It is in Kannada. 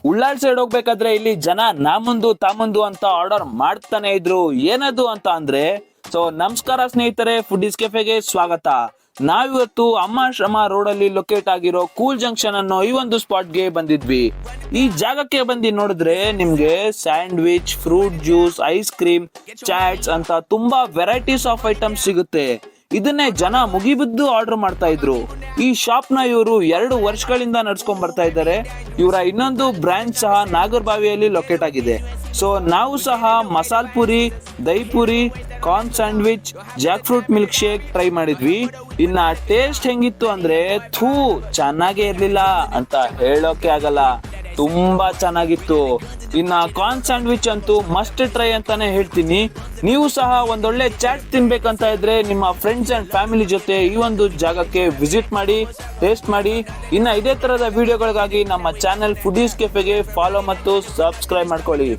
ಉಳ್ಳಾಳ್ ಸೈಡ್ ಹೋಗ್ಬೇಕಾದ್ರೆ ಇಲ್ಲಿ ಜನ ನಾಮುಂದು ತಾಮುಂದು ಅಂತ ಆರ್ಡರ್ ಮಾಡ್ತಾನೆ ಇದ್ರು. ಏನದು ಅಂತ ಅಂದ್ರೆ ನಮಸ್ಕಾರ ಸ್ನೇಹಿತರೆ, ಫುಡೀಸ್ ಕೆಫೆಗೆ ಸ್ವಾಗತ. ನಾವಿವತ್ತು ಅಮ್ಮಾಶ್ರಮ ರೋಡ್ ಅಲ್ಲಿ ಲೊಕೇಟ್ ಆಗಿರೋ ಕೂಲ್ ಜಂಕ್ಷನ್ ಅನ್ನೋ ಈ ಒಂದು ಸ್ಪಾಟ್ ಗೆ ಬಂದಿದ್ವಿ. ಈ ಜಾಗಕ್ಕೆ ಬಂದು ನೋಡಿದ್ರೆ ನಿಮ್ಗೆ sandwich, fruit juice, ice cream, chaats ಅಂತ ತುಂಬಾ ವೆರೈಟೀಸ್ ಆಫ್ ಐಟಮ್ಸ್ ಸಿಗುತ್ತೆ. ಇದನ್ನೇ ಜನ ಮುಗಿಬಿದ್ದು ಆರ್ಡರ್ ಮಾಡ್ತಾ ಇದ್ರು. ಈ ಶಾಪ್ ನ ಇವರು 2 ವರ್ಷಗಳಿಂದ ನಡ್ಸ್ಕೊಂಡ್ ಬರ್ತಾ ಇದ್ದಾರೆ. ಇವರ ಇನ್ನೊಂದು ಬ್ರಾಂಚ್ ಸಹ ನಾಗರಬಾವಿಯಲ್ಲಿ ಲೊಕೇಟ್ ಆಗಿದೆ. ನಾವು ಸಹ masal puri, dahi puri, corn sandwich, jackfruit milk shake try ಮಾಡಿದ್ವಿ. ಇನ್ನ ಟೇಸ್ಟ್ ಹೆಂಗಿತ್ತು ಅಂದ್ರೆ ಚೆನ್ನಾಗೇ ಇರ್ಲಿಲ್ಲ ಅಂತ ಹೇಳೋಕೆ ಆಗಲ್ಲ, ತುಂಬಾ ಚೆನ್ನಾಗಿತ್ತು. ಇನ್ನ ಕಾರ್ನ್ ಸ್ಯಾಂಡ್ವಿಚ್ ಅಂತೂ ಮಸ್ಟ್ ಟ್ರೈ ಅಂತಾನೆ ಹೇಳ್ತೀನಿ. ನೀವು ಸಹ ಒಂದೊಳ್ಳೆ ಚಾಟ್ ತಿನ್ಬೇಕಂತ ಇದ್ರೆ ನಿಮ್ಮ ಫ್ರೆಂಡ್ಸ್ ಅಂಡ್ ಫ್ಯಾಮಿಲಿ ಜೊತೆ ಈ ಒಂದು ಜಾಗಕ್ಕೆ ವಿಸಿಟ್ ಮಾಡಿ, ಟೇಸ್ಟ್ ಮಾಡಿ. ಇನ್ನ ಇದೇ ತರದ ವಿಡಿಯೋಗಳಿಗಾಗಿ ನಮ್ಮ ಚಾನೆಲ್ ಫುಡೀಸ್ ಕೆಫೆಗೆ ಫಾಲೋ ಮತ್ತು ಸಬ್ಸ್ಕ್ರೈಬ್ ಮಾಡ್ಕೊಳ್ಳಿ.